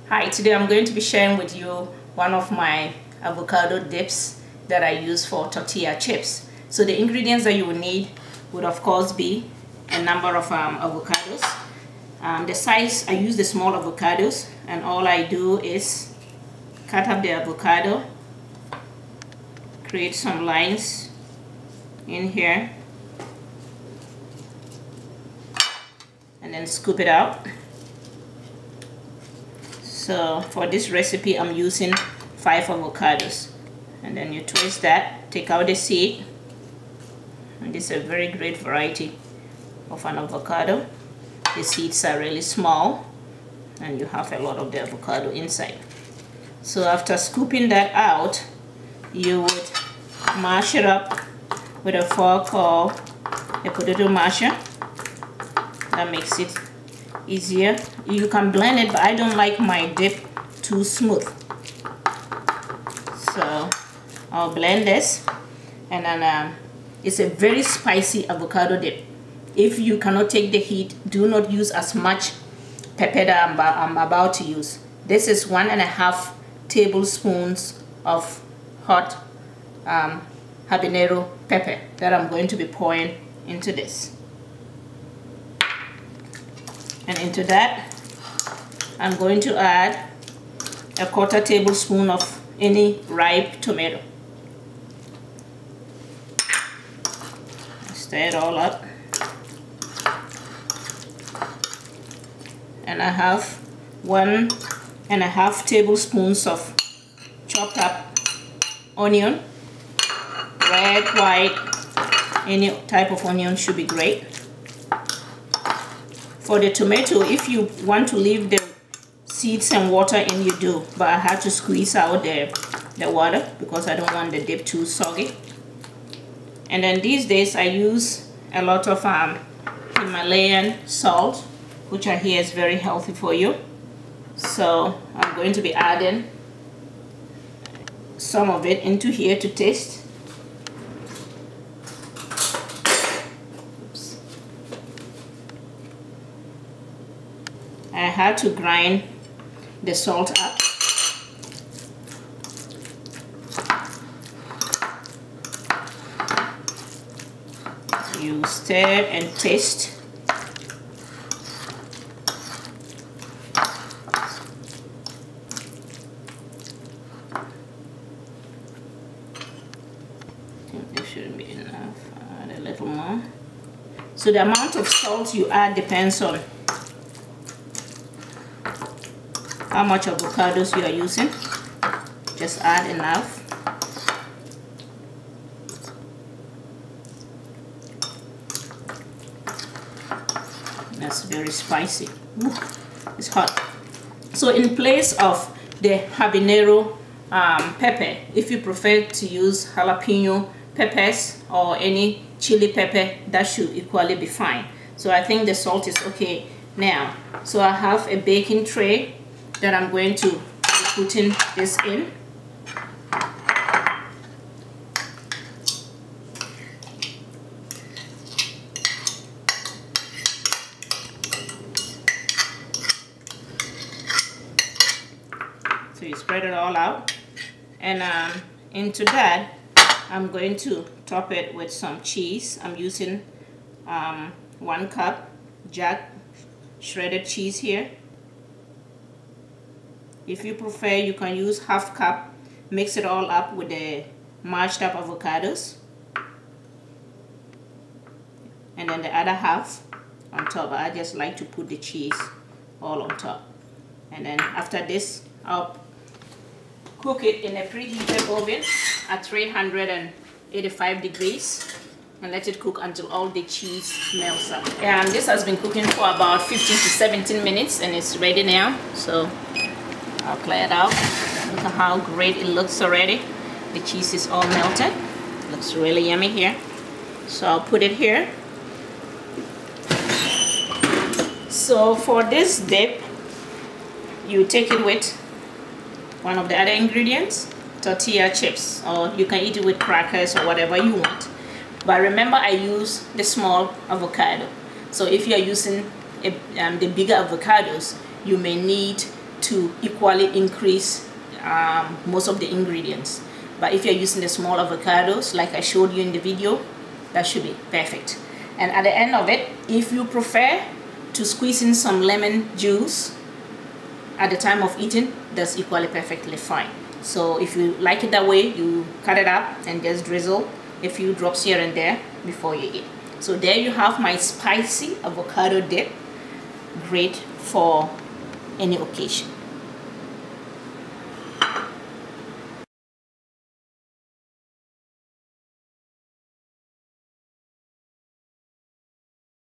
Hi, today I'm going to be sharing with you one of my avocado dips that I use for tortilla chips. So the ingredients that you will need would of course be a number of avocados. The size, I use the small avocados, and all I do is cut up the avocado, create some lines in here, and then scoop it out. So for this recipe I'm using 5 avocados, and then you twist that, take out the seed, and this is a very great variety of an avocado. The seeds are really small and you have a lot of the avocado inside. So after scooping that out, you would mash it up with a fork or a potato masher. That makes it easier. You can blend it, but I don't like my dip too smooth, so I'll blend this. And then it's a very spicy avocado dip. If you cannot take the heat, do not use as much pepper that I'm about to use. This is 1.5 tablespoons of hot habanero pepper that I'm going to be pouring into this. And into that, I'm going to add a 1/4 tablespoon of any ripe tomato. Stir it all up. And I have 1.5 tablespoons of chopped up onion. Red, white, any type of onion should be great. For the tomato, if you want to leave the seeds and water in, you do, but I had to squeeze out the water because I don't want the dip too soggy. And then these days I use a lot of Himalayan salt, which I hear is very healthy for you. So I'm going to be adding some of it into here to taste. I had to grind the salt up. You stir and taste. I think this shouldn't be enough. Add a little more. So the amount of salt you add depends on how much avocados you are using. Just add enough. That's very spicy. Ooh, it's hot. So in place of the habanero pepper, if you prefer to use jalapeno peppers or any chili pepper, that should equally be fine. So I think the salt is okay now. So I have a baking tray that I'm going to be putting this in. So you spread it all out, and into that I'm going to top it with some cheese. I'm using 1 cup Jack shredded cheese here. If you prefer, you can use 1/2 cup. Mix it all up with the mashed up avocados, and then the other half on top. I just like to put the cheese all on top. And then after this, I'll cook it in a preheated oven at 385 degrees and let it cook until all the cheese melts up. And this has been cooking for about 15 to 17 minutes and it's ready now. So I'll clear it out. Look at how great it looks already. The cheese is all melted. It looks really yummy here. So I'll put it here. So for this dip, you take it with one of the other ingredients, tortilla chips, or you can eat it with crackers or whatever you want. But remember, I use the small avocado. So if you are using the bigger avocados, you may need to equally increase most of the ingredients. But if you're using the small avocados like I showed you in the video, that should be perfect. And at the end of it, if you prefer to squeeze in some lemon juice at the time of eating, that's equally perfectly fine. So if you like it that way, you cut it up and just drizzle a few drops here and there before you eat. So there you have my spicy avocado dip, great for any occasion.